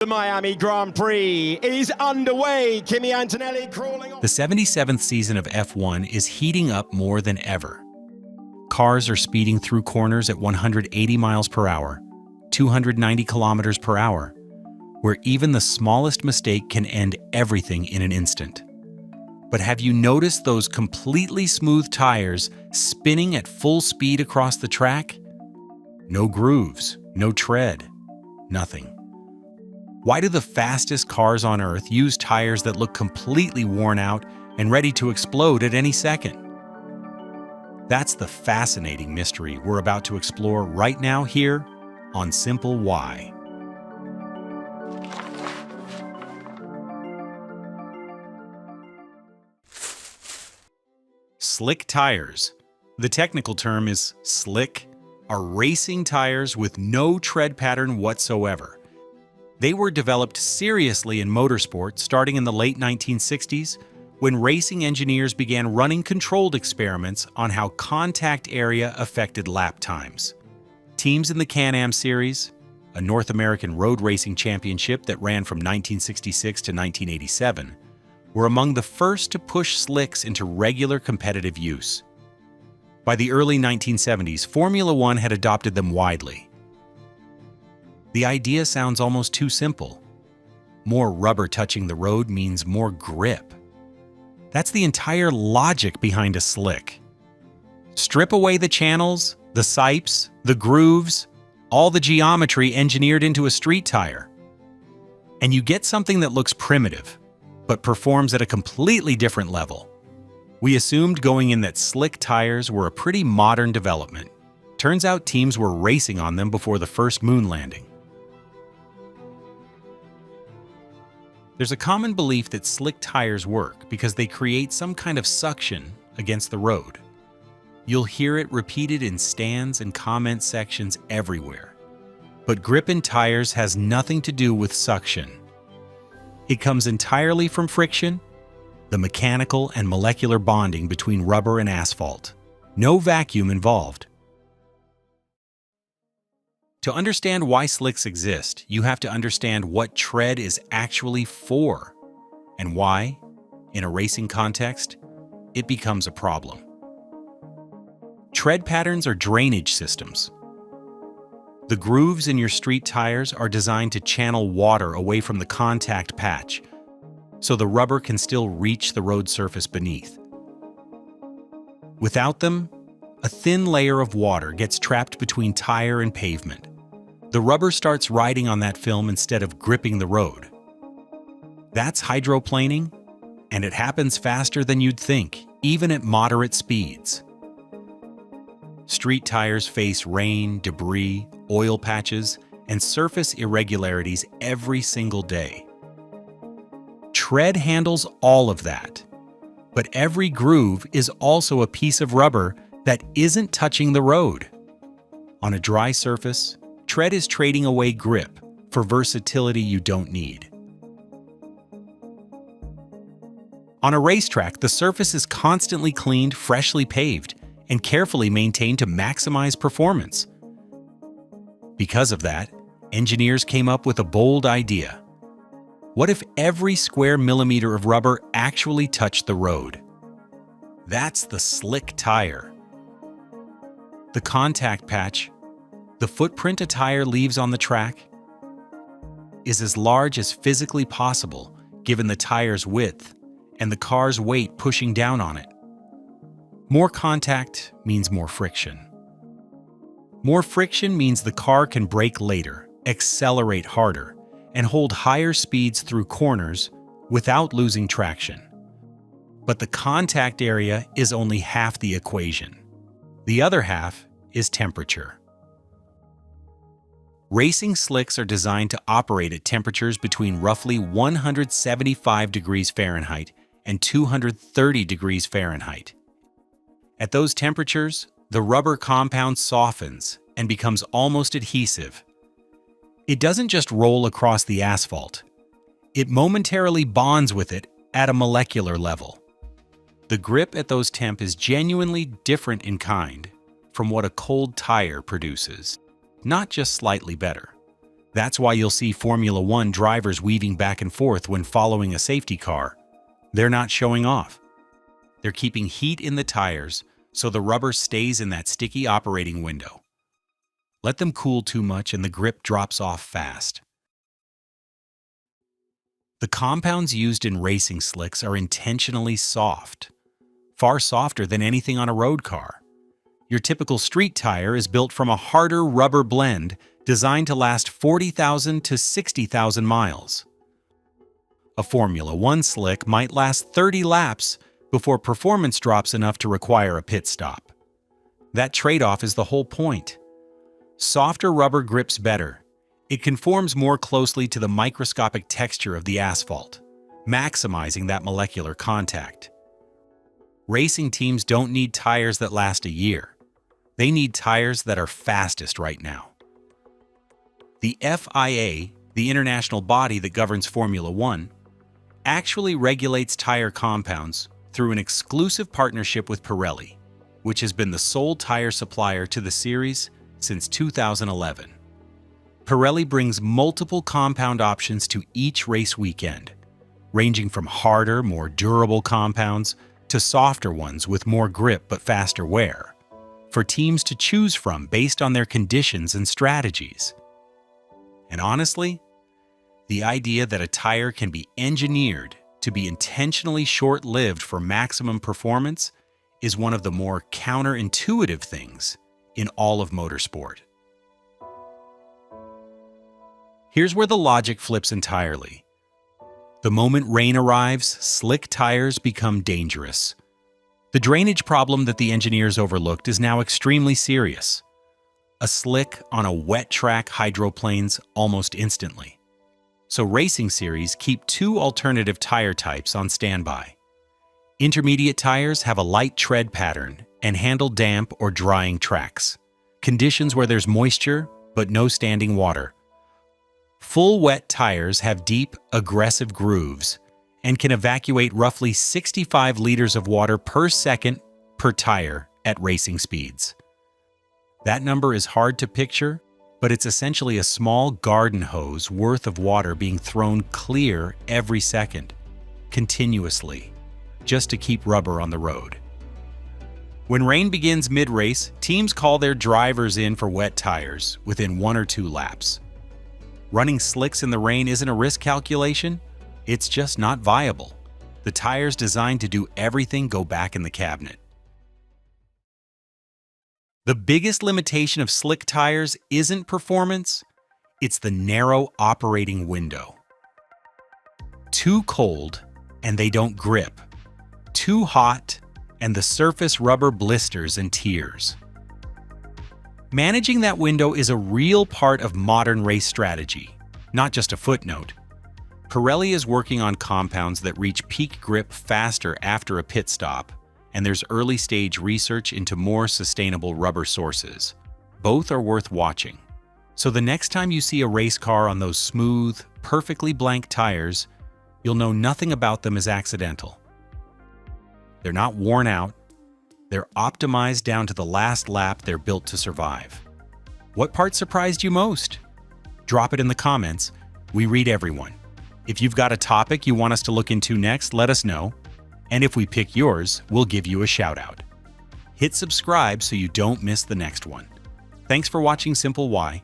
The Miami Grand Prix is underway. Kimi Antonelli crawling on. The 77th season of F1 is heating up more than ever. Cars are speeding through corners at 180 miles per hour, 290 kilometers per hour, where even the smallest mistake can end everything in an instant. But have you noticed those completely smooth tires spinning at full speed across the track? No grooves, no tread, nothing. Why do the fastest cars on Earth use tires that look completely worn out and ready to explode at any second? That's the fascinating mystery we're about to explore right now here on Simple Why. Slick tires. The technical term is slick, are racing tires with no tread pattern whatsoever. They were developed seriously in motorsport starting in the late 1960s when racing engineers began running controlled experiments on how contact area affected lap times. Teams in the Can-Am Series, a North American road racing championship that ran from 1966 to 1987, were among the first to push slicks into regular competitive use. By the early 1970s, Formula One had adopted them widely. The idea sounds almost too simple. More rubber touching the road means more grip. That's the entire logic behind a slick. Strip away the channels, the sipes, the grooves, all the geometry engineered into a street tire. And you get something that looks primitive, but performs at a completely different level. We assumed going in that slick tires were a pretty modern development. Turns out teams were racing on them before the first moon landing. There's a common belief that slick tires work because they create some kind of suction against the road. You'll hear it repeated in stands and comment sections everywhere. But grip in tires has nothing to do with suction. It comes entirely from friction, the mechanical and molecular bonding between rubber and asphalt. No vacuum involved. To understand why slicks exist, you have to understand what tread is actually for, and why, in a racing context, it becomes a problem. Tread patterns are drainage systems. The grooves in your street tires are designed to channel water away from the contact patch, so the rubber can still reach the road surface beneath. Without them, a thin layer of water gets trapped between tire and pavement. The rubber starts riding on that film instead of gripping the road. That's hydroplaning, and it happens faster than you'd think, even at moderate speeds. Street tires face rain, debris, oil patches, and surface irregularities every single day. Tread handles all of that, but every groove is also a piece of rubber that isn't touching the road. On a dry surface, tread is trading away grip for versatility you don't need. On a racetrack, the surface is constantly cleaned, freshly paved, and carefully maintained to maximize performance. Because of that, engineers came up with a bold idea. What if every square millimeter of rubber actually touched the road? That's the slick tire. The contact patch, the footprint a tire leaves on the track, is as large as physically possible given the tire's width and the car's weight pushing down on it. More contact means more friction. More friction means the car can brake later, accelerate harder, and hold higher speeds through corners without losing traction. But the contact area is only half the equation. The other half is temperature. Racing slicks are designed to operate at temperatures between roughly 175 degrees Fahrenheit and 230 degrees Fahrenheit. At those temperatures, the rubber compound softens and becomes almost adhesive. It doesn't just roll across the asphalt. It momentarily bonds with it at a molecular level. The grip at those temp is genuinely different in kind from what a cold tire produces. Not just slightly better, That's why you'll see Formula One drivers weaving back and forth when following a safety car. They're not showing off. They're keeping heat in the tires so the rubber stays in that sticky operating window. Let them cool too much and the grip drops off fast. The compounds used in racing slicks are intentionally soft, far softer than anything on a road car. Your typical street tire is built from a harder rubber blend designed to last 40,000 to 60,000 miles. A Formula One slick might last 30 laps before performance drops enough to require a pit stop. That trade-off is the whole point. Softer rubber grips better. It conforms more closely to the microscopic texture of the asphalt, maximizing that molecular contact. Racing teams don't need tires that last a year. They need tires that are fastest right now. The FIA, the international body that governs Formula One, actually regulates tire compounds through an exclusive partnership with Pirelli, which has been the sole tire supplier to the series since 2011. Pirelli brings multiple compound options to each race weekend, ranging from harder, more durable compounds to softer ones with more grip but faster wear, for teams to choose from based on their conditions and strategies. And honestly, the idea that a tire can be engineered to be intentionally short-lived for maximum performance is one of the more counterintuitive things in all of motorsport. Here's where the logic flips entirely. The moment rain arrives, slick tires become dangerous. The drainage problem that the engineers overlooked is now extremely serious. A slick on a wet track hydroplanes almost instantly. So racing series keep two alternative tire types on standby. Intermediate tires have a light tread pattern and handle damp or drying tracks, conditions where there's moisture but no standing water. Full wet tires have deep, aggressive grooves and can evacuate roughly 65 liters of water per second per tire at racing speeds. That number is hard to picture, but it's essentially a small garden hose worth of water being thrown clear every second, continuously, just to keep rubber on the road. When rain begins mid-race, teams call their drivers in for wet tires within 1 or 2 laps. Running slicks in the rain isn't a risk calculation, it's just not viable. The tires designed to do everything go back in the cabinet. The biggest limitation of slick tires isn't performance, it's the narrow operating window. Too cold, and they don't grip. Too hot, and the surface rubber blisters and tears. Managing that window is a real part of modern race strategy, not just a footnote. Pirelli is working on compounds that reach peak grip faster after a pit stop, and there's early-stage research into more sustainable rubber sources. Both are worth watching. So the next time you see a race car on those smooth, perfectly blank tires, you'll know nothing about them is accidental. They're not worn out. They're optimized down to the last lap they're built to survive. What part surprised you most? Drop it in the comments. We read everyone. If you've got a topic you want us to look into next, let us know. And if we pick yours, we'll give you a shout out. Hit subscribe so you don't miss the next one. Thanks for watching Simple Why.